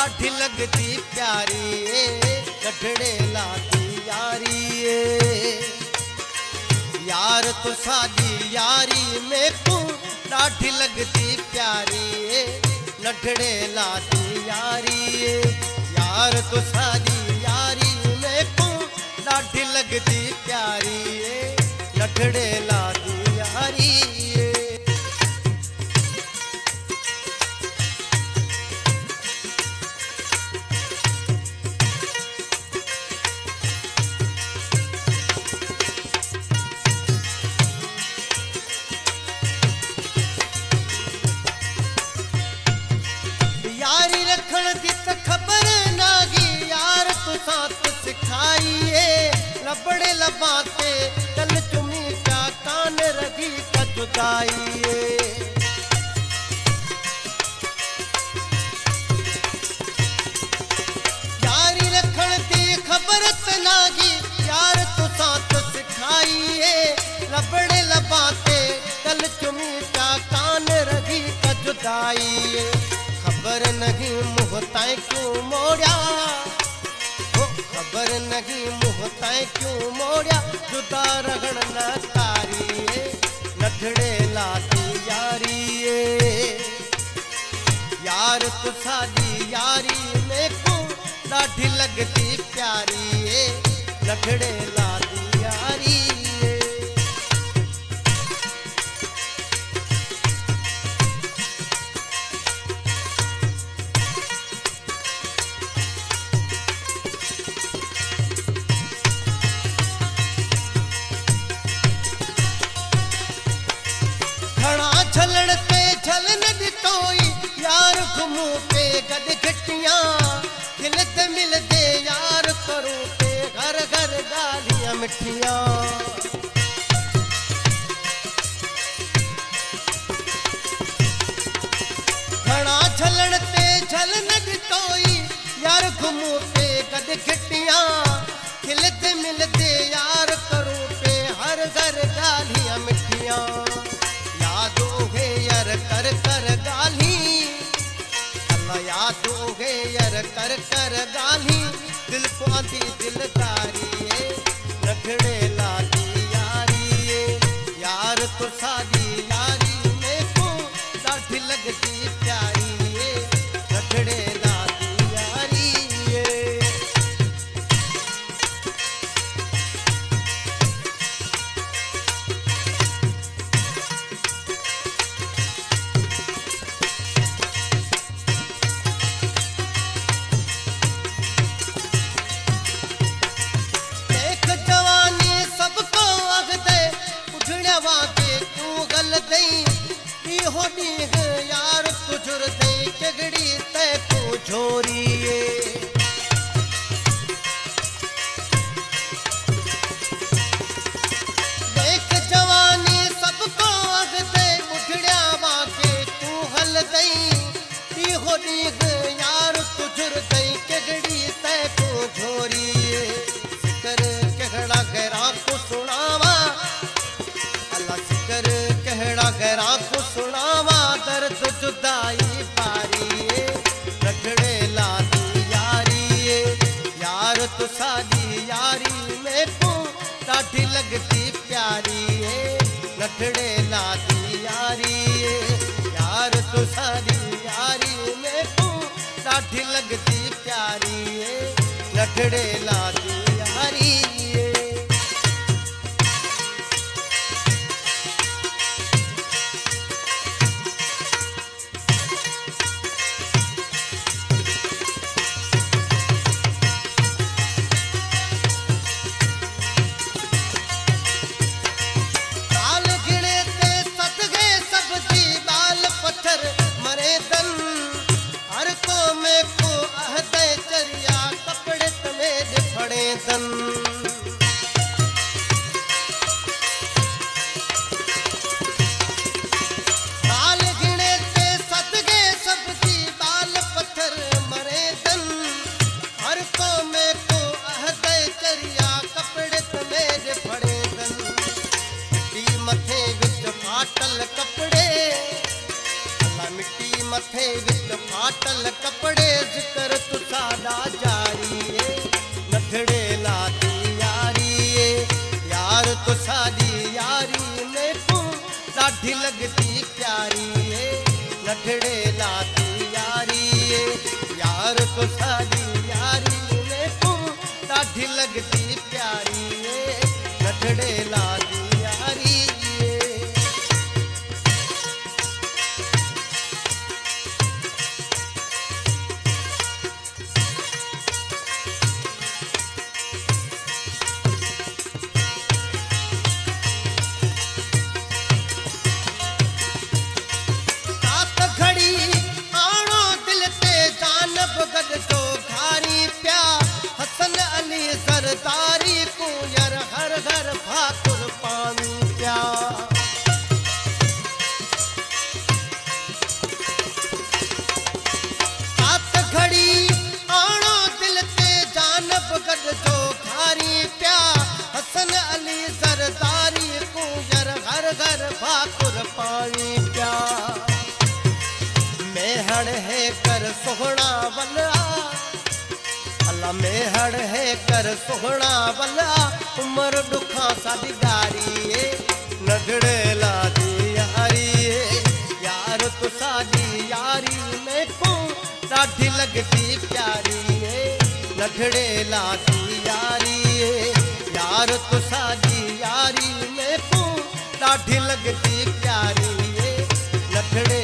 ढाढी लगती प्यारी नठड़े लाती यारी यार तो सादी यारी में को ढाढी लगती प्यारी नठड़े लाती यारी यार तो सादी यारी में को ढाढी लगती प्यारी नठड़े लाती यारी यारी रखण दी त खबर नागी यार तू साथ सिखाइए लबड़े लबाते तल चुमी का कान रगी का जुदाइए यारी रखण दी खबर त नागी यार तू साथ सिखाइए लबड़े लबाते तल चुमी का कान रगी का जुदाइए खबर नहीं मुँह ताए क्यों मोड़या खबर नहीं मुँह ताए क्यों मोड़या जुदा रगड़ न तारी नठड़े लाती यारी यार तू सादी यारी में को ढाढी लगती प्यारी नठड़े लाती यारी झलड़ पे झलन दितोई यार घुमू पे गद घटियां खिलते मिलते यार करूं पे घर घर गालियां मिठियां घना झलड़ पे झलन दितोई यार घुमू पे गद घटियां खिलते मिलते यार करूं पे हर घर गालियां मिठियां यादों है यार कर कर गाली अल्लाह यादों है यार कर कर गाली दिल को आती दिलदारी नखड़े लाती यारी यार तो सादी यारी में को ढाढी लगती प्यारी नखड़े लाती यारी होनी है यार तुझुर दई चगड़ी ते को झोरिए देख जवानी सबको अग दे उठड़िया वाके तू हल दई होनी है यार तुझुर दई चगड़ी ते को झोरिए सिकर कहड़ा गहरा को सुनावा अल्लाह सिकर कहड़ा गहरा को सुनावा दर्द जुदाई पारी नठड़े लाती यारी यार तो सादी यारी में को ढाढी लगती प्यारी नठड़े लाती यारी यार तो सादी यारी में को ढाढी लगती प्यारी नठड़े लाती यारी मथे विच फाटल कपड़े जिक्र यार तो साडी यारी मैनू ॾाढी लगदी प्यारी ए नठड़े ला दी यारी ए। हसन अली सरदारी को यार हर घर भाकुर पानी प्या। सात घड़ी आणो दिल ते जानब गद जो खारी प्या। हसन अली सरदारी को यार हर घर भाकुर पानी प्या। मेहड़ है कर सोहना वला मेहड़ है कर सोहना वला उमर दुखा साडी गारी ए नठड़े ला दी यारी ए। यार तो साडी यारी मैनू ॾाढी लगदी प्यारी ए नठड़े ला दी यारी ए। यार तो साडी यारी मैनू ॾाढी लगदी प्यारी ए नठड़े